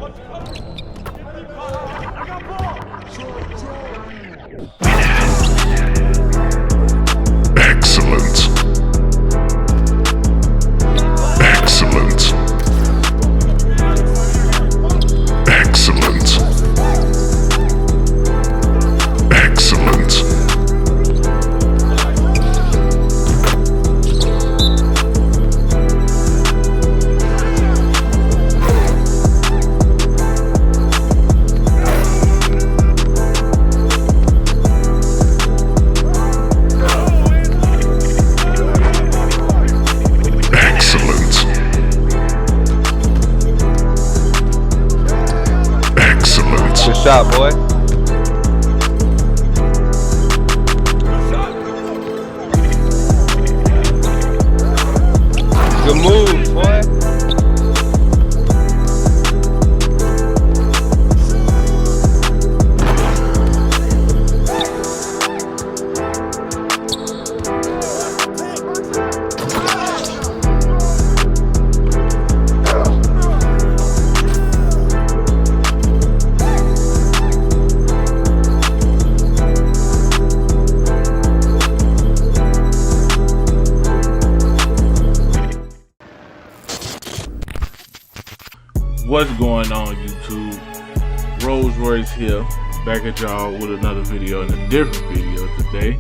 Excellent. Excellent. Excellent. Excellent. Good shot, boy. Good move, boy. What's going on, YouTube? Rolls Royce here, back at y'all with another video and a different video today.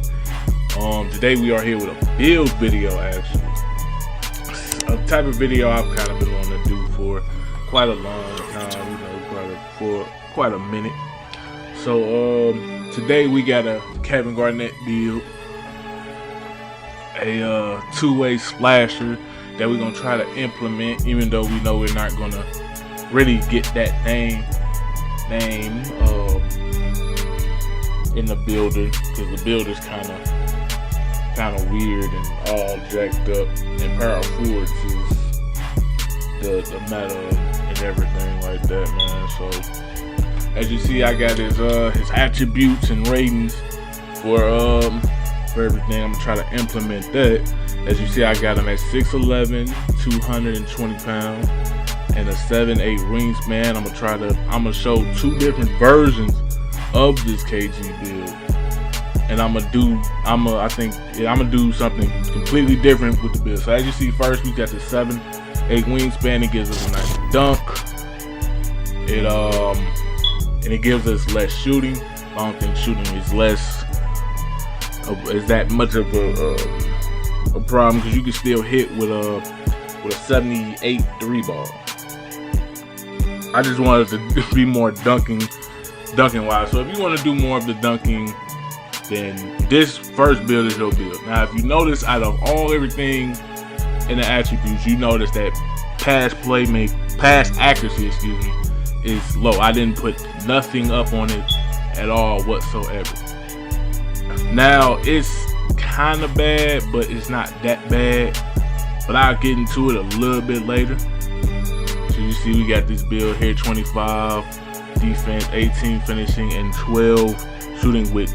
Today we are here with a build video, actually. A type of video I've kind of been wanting to do for quite a long time, you know, for quite a minute. So today we got a Kevin Garnett build, a two-way splasher that we're gonna try to implement, even though we know we're not gonna really get that name in the builder, because the builder's kind of weird and all jacked up, and power forwards is the meta and everything like that, man. So as you see, I got his attributes and ratings for everything. I'm gonna try to implement that. As you see, I got him at 6'11", 220 pounds. And a 7'8" wingspan. I'm gonna show two different versions of this KG build, and I'm gonna do something completely different with the build. So as you see, first we got the 7'8" wingspan. It gives us a nice dunk. It gives us less shooting. I don't think shooting is that much of a problem, because you can still hit with a 78 3 ball. I just wanted to be more dunking wise. So if you want to do more of the dunking, then this first build is your build. Now, if you notice, out of everything in the attributes, you notice that pass accuracy, is low. I didn't put nothing up on it at all whatsoever. Now, it's kind of bad, but it's not that bad. But I'll get into it a little bit later. So you see, we got this build here: 25 defense, 18 finishing, and 12 shooting with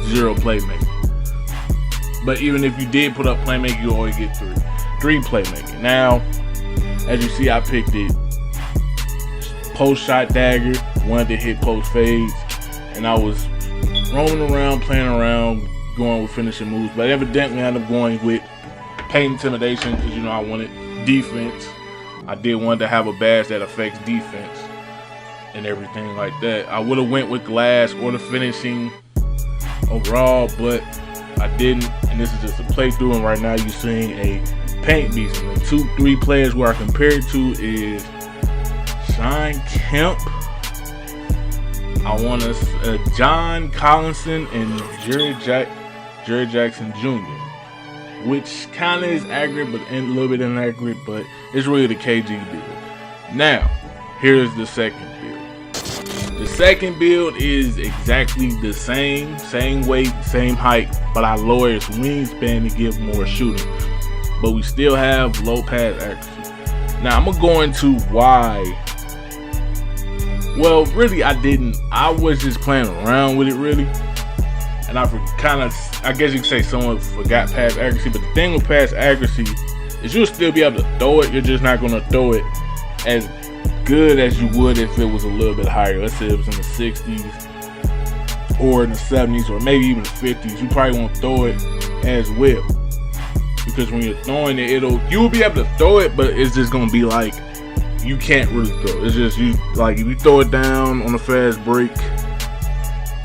0 playmaking. But even if you did put up playmaking, you always get 3 playmaking. Now, as you see, I picked it post shot dagger, wanted to hit post fades, and I was roaming around, playing around, going with finishing moves. But evidently, I ended up going with paint intimidation, because you know I wanted defense. I did want to have a badge that affects defense and everything like that. I would have went with glass or the finishing overall, but I didn't. And this is just a playthrough, and right now you're seeing a paint beast. And the 2-3 players where I compared to is Sean Kemp, I want to John Collinson, and Jerry Jackson Jr., which kind of is accurate, but a little bit inaccurate, but it's really the KG build. Now, here's the second build. The second build is exactly the same weight, same height, but I lower its wingspan to give more shooting. But we still have low pass accuracy. Now, I'm going to go into why. Well, really, I was just playing around with it, really. And I guess you could say someone forgot pass accuracy. But the thing with pass accuracy is you'll still be able to throw it. You're just not going to throw it as good as you would if it was a little bit higher. Let's say it was in the 60s or in the 70s or maybe even the 50s. You probably won't throw it as well, because when you're throwing it, you'll be able to throw it, but it's just gonna be like you can't really throw. It's just you, like, if you throw it down on a fast break,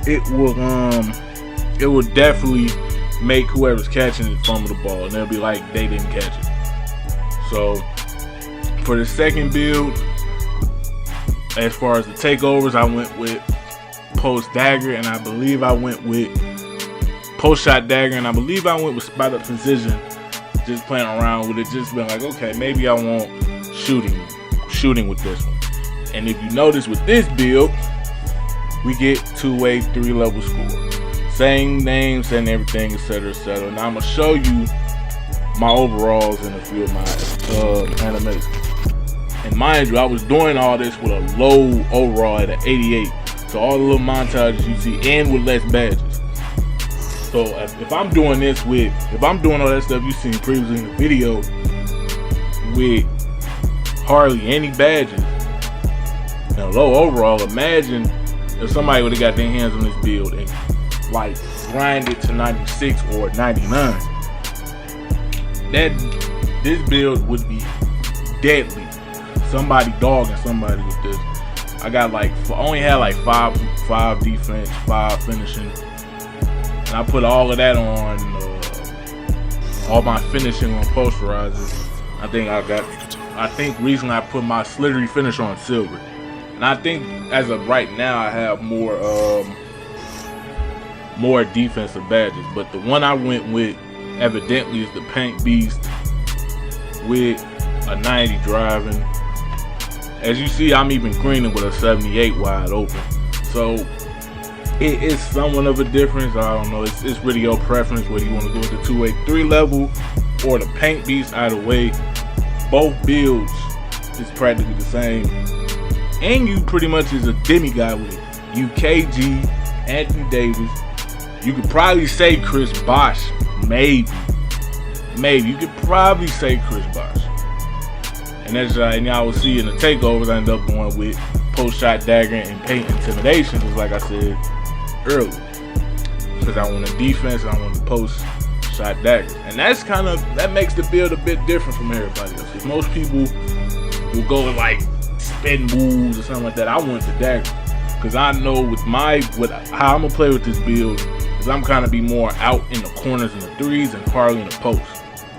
it will definitely make whoever's catching it fumble the ball, and they'll be like they didn't catch it. So for the second build, as far as the takeovers, I went with post dagger, and I believe I went with post shot dagger, and I believe I went with spot up precision. Just playing around with it, just being like, okay, maybe I want shooting with this one. And if you notice with this build, we get 2-way 3-level score, same name, same everything, etc., etc. Now I'm gonna show you my overalls in a few of my animations. And mind you, I was doing all this with a low overall at an 88, so all the little montages you see, and with less badges. So if I'm doing this if I'm doing all that stuff you seen previously in the video with hardly any badges and a low overall, imagine if somebody would have got their hands on this build and like grind it to 96 or 99. This build would be deadly. Somebody dogging somebody with this. I only had like five defense, 5 finishing. And I put all of that on, all my finishing on posterizers. I think recently I put my slithery finish on silver. And I think as of right now I have more defensive badges. But the one I went with evidently is the Paint Beast with a 90 driving. As you see, I'm even greening with a 78 wide open. So it is somewhat of a difference. I don't know. It's really your preference whether you want to go with the 2-way 3-level or the Paint Beast. Either way, both builds is practically the same. And you pretty much is a demigod with it. UKG, Anthony Davis. You could probably say Chris Bosh. Maybe you could probably say Chris Bosh. And that's and y'all will see in the takeovers I end up going with post shot dagger and paint intimidation, just like I said earlier, because I want a defense and I want to post shot dagger. And that makes the build a bit different from everybody else, because most people will go with like spin moves or something like that. I want the dagger because I know with how I'm gonna play with this build is I'm kind of be more out in the corners and the threes and hardly in the post.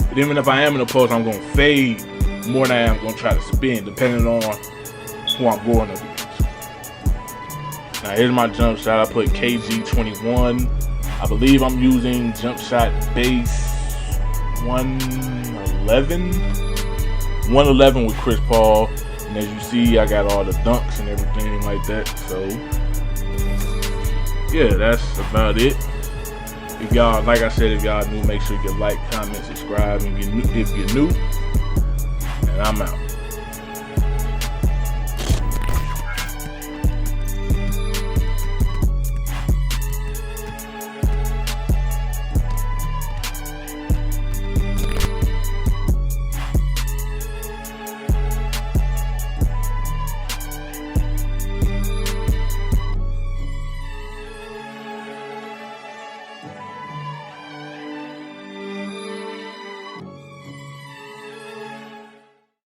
But even if I am in the post, I'm gonna fade more than I am gonna try to spin, depending on who I'm going up against. Now here's my jump shot. I put KG21. I believe I'm using jump shot base 111 with Chris Paul. And as you see, I got all the dunks and everything like that. So yeah, that's about it. If y'all, like I said, if y'all new, make sure you like, comment, subscribe, and if you're new. And I'm out.